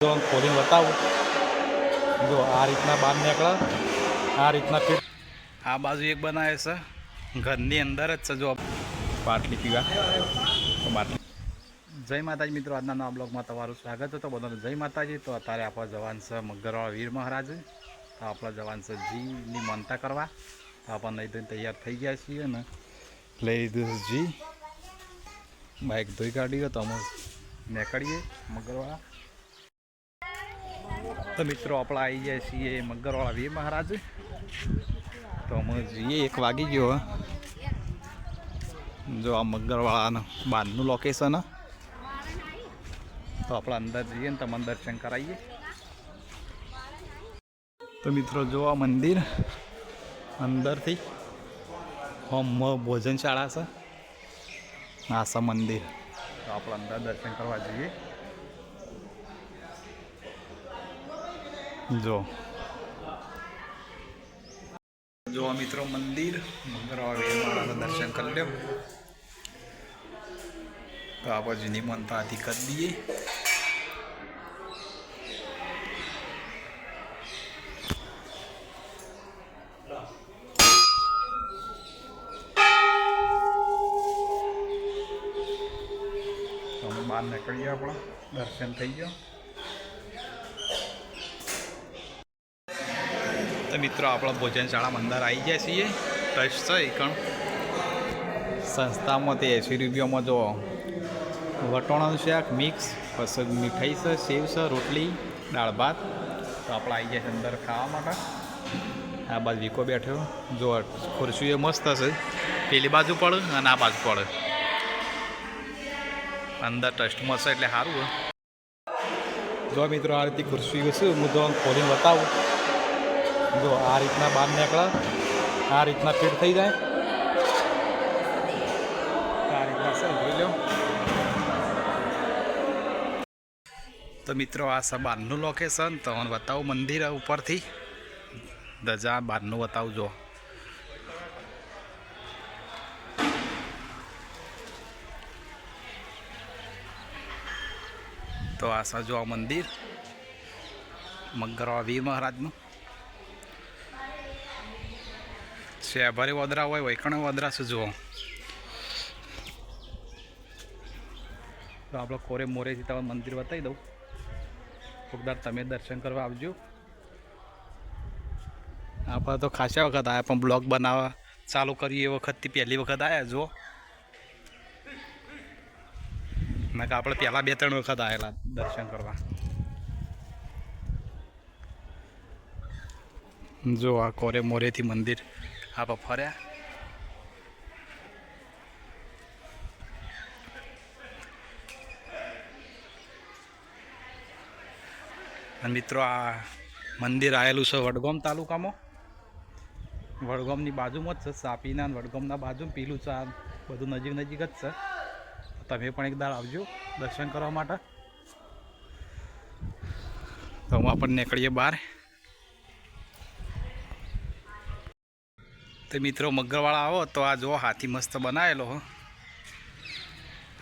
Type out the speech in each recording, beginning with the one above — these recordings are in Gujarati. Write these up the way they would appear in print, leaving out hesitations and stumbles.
જો ખોલીને બતાવું, જો આ રીતના બહાર નીકળે, આ રીતના ફિટ. આ બાજુ એક બનાવે છે, ઘરની અંદર જ છે. જો બાટલી પીવા તો બાટલી. જય માતાજી મિત્રો, આજના નવા બ્લોગમાં તમારું સ્વાગત હતો બધાનું. જય માતાજી. તો અત્યારે આપણા જવાન છે મગરવાળા વીર મહારાજ. તો આપણા જવાન છે જીની માનતા કરવા. તો આપણે નહીં ધોઈને તૈયાર થઈ ગયા છીએ ને લઈ લીધું જી. બાઇક ધોઈ કાઢીએ તો અમે નીકળીએ મગરવાળા. તો મિત્રો આપણે આવી જાય છીએ મગરવાળા વીર મહારાજ. તો અમે જઈએ 1 વાગી ગયો. જો આ મગરવાળાનું બહારનું લોકેશન. તો આપણે અંદર જઈએ ને તમને દર્શન કરાવીએ. તો મિત્રો જો આ મંદિર અંદરથી હોમ ભોજનશાળા છે. આ છે મંદિર. તો આપણે અંદર દર્શન કરવા જઈએ. જો મિત્રો મંદિર મગરવાળા વીર મહારાજના દર્શન કરી લો. તો આ બાજુની માનતા હતી કરી દઈએ. અમે બહાર નીકળીએ, આપણા દર્શન થઈ ગયો. તો મિત્રો આપણા ભોજનશાળામાં અંદર આવી જાય છીએ. ટ્રસ્ટ છે એકણ સંસ્થામાં. તે 80 રૂપિયામાં જો વટોણાનું શાક મિક્સ, પછી મીઠાઈ છે, સેવ છે, રોટલી, દાળ ભાત. તો આપણે આવી જાય અંદર ખાવા માટે. આ બાજુ વીકો બેઠો. જો ખુરશીઓ મસ્ત હશે. પેલી બાજુ પડે અને આ બાજુ પડે. અંદર ટ્રસ્ટમાં છે એટલે સારું હોય. જો મિત્રો આ રીતે ખુરશીઓ છે, હું તો ખોલીને બતાવું. જો આ રીતના બહાર નીકળે, આ રીતના ફિટ થઈ જાય. આ રીતના છે, જોઈ લો. તો મિત્રો આ છે બહારનું લોકેશન. તમને બતાવું મંદિર ઉપરથી. ધજા બહારનું બતાવું. જો તો આ છે જો આ મંદિર મગરવાળા વીર મહારાજનું. શેભારી વદરા હોય, વૈકણ વદરા છે. જુઓ તો આપણે કોરે મોરેથી તમે મંદિર બતાવી દઉં. ખુબદાર તમે દર્શન કરવા આવજો. આપણે તો ખાસા વખત આવ્યા, પણ બ્લોગ બનાવવા ચાલુ કરીએ એ વખતથી પહેલી વખત આવ્યા. જો ના કે આપણે પહેલાં 2-3 વખત આવેલા દર્શન કરવા. જો આ કોરે મોરેથી મંદિર આપણે ફર્યા. અને મિત્રો આ મંદિર આવેલું છે વડગામ તાલુકામાં. વડગામની બાજુમાં જ છે. સાપીના વડગામના બાજુ પેલું છે. આ બધું નજીક નજીક જ છે. તમે પણ એક દાડ આવજો દર્શન કરવા માટે. તો હું આપણે નીકળીએ બહાર. તો મિત્રો મગરવાળા આવો તો આ જો હાથી મસ્ત બનાવેલો.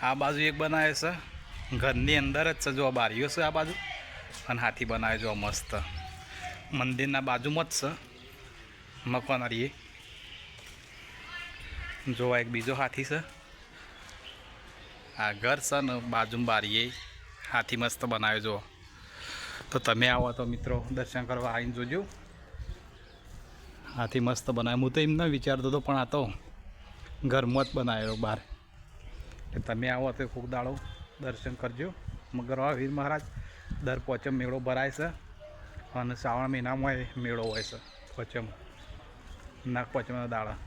આ બાજુ એક બનાવે છે, ઘરની અંદર જ છે. જો બારીઓ છે આ બાજુ, અને હાથી બનાવે જો મસ્ત. મંદિરના બાજુમાં જ છે મકવાનરીએ. જોવા એક બીજો હાથી છે. આ ઘર છે ને બાજુમાં બારીએ હાથી મસ્ત બનાવે. જો તો તમે આવો તો મિત્રો દર્શન કરવા આવીને જોજો. હાથી મસ્ત બનાવે. હું તો એમ ન વિચારતો હતો, પણ આ તો ઘરમાં જ બનાવેલો બહાર. એટલે તમે આવો તો ખૂબ દાડો દર્શન કરજો. મગરવાળા વીર મહારાજ દર પોચમ મેળો ભરાય છે. અને શ્રાવણ મહિનામાં મેળો હોય છે પોચમ, નાગ પોચમના દાડા.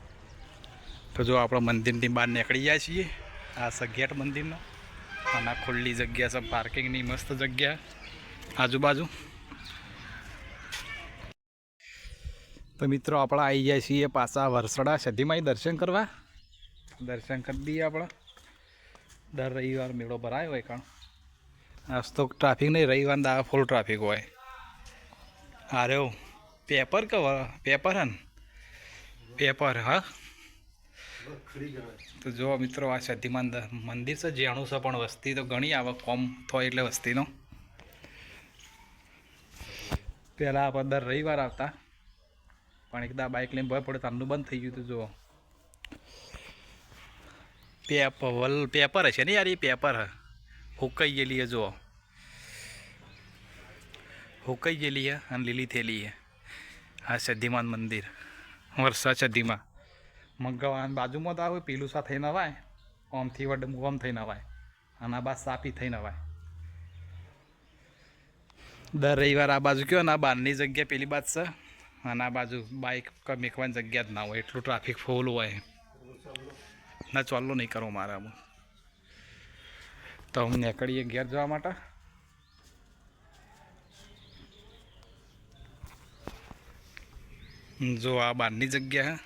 તો જો આપણે મંદિરની બહાર નીકળી જાય છીએ. આ છે ગેટ મંદિરનો. અને આ ખુલ્લી જગ્યા છે, પાર્કિંગની મસ્ત જગ્યા આજુબાજુ. તો મિત્રો આપણે આવી જાય છીએ પાછા વરસડા સધીમાં દર્શન કરવા. દર્શન કરી દઈએ આપણે. દર રવિવાર મેળો ભરાયો હોય. કારણ આજ તો ટ્રાફિક નહીં, રવિવાર દા ફૂલ ટ્રાફિક હોય. અરે પેપર પેપર હે ને પેપર. હા તો જો મિત્રો આ સધીમાન મંદિર છે. જેણું છે પણ વસ્તી તો ઘણી આવે. કોમ થાય એટલે વસ્તીનો પહેલાં આપણે દર રવિવાર આવતા, પણ એકદા બાઇક લઈને ભય પડે તારનું બંધ થઈ ગયું હતું. જુઓ પેપર હશે ને યાર, એ પેપર હુકાઈ ગયેલી હે. જુઓ હુકાઈ ગયેલી હે અને લીલી થયેલી હે. આ સિદ્ધિમાન મંદિર વર્ષા સિદ્ધિમાં મગવાન બાજુમાં તો આવે પેલું સા થઈ નવાય, ઓમથી વડ ઓમ થઈ નવાય અને આ બાદ સાપી થઈ નવાય. દર રવિવાર આ બાજુ કયો ને આ બહારની જગ્યા પેલી બાદ છે, અને આ બાજુ બાઇક મેકવાની જગ્યા જ ના હોય, એટલું ટ્રાફિક ફૂલ હોય. ના ચાલો નહીં કરો મારા, તો હું નીકળીએ ઘેર જવા માટે. જો આ બહારની જગ્યા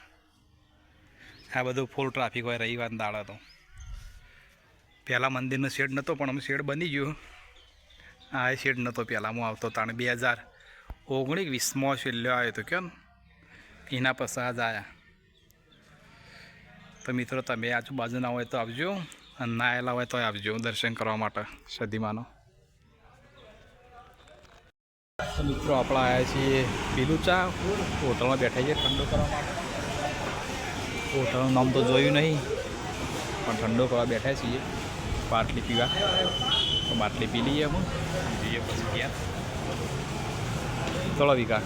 આ બધું ફૂલ ટ્રાફિક હોય રવિવારના દાડા. તો પહેલાં મંદિરનો શેડ નહોતો, પણ અમે શેડ બની ગયો. હા એ શેડ નહોતો પહેલાં હું આવતો તાણે 2019-20માં છેલ્લો આવ્યો હતો કેમ, એના પછી આજ આવ્યા. તો મિત્રો તમે આજુબાજુના હોય તો આવજો, અને ના આવેલા હોય તો આવજો દર્શન કરવા માટે સિદ્ધિમાનો. તો મિત્રો આપણે આવ્યા છીએ પીલુચા હોટલમાં બેઠા છીએ ઠંડો કરવા માટે. હોટલનું નામ તો જોયું નહીં, પણ ઠંડો કરવા બેઠા છીએ બાટલી પીવા. તો બાટલી પી લઈએ અમે, જોઈએ પછી ક્યાં. ચલો વિકા.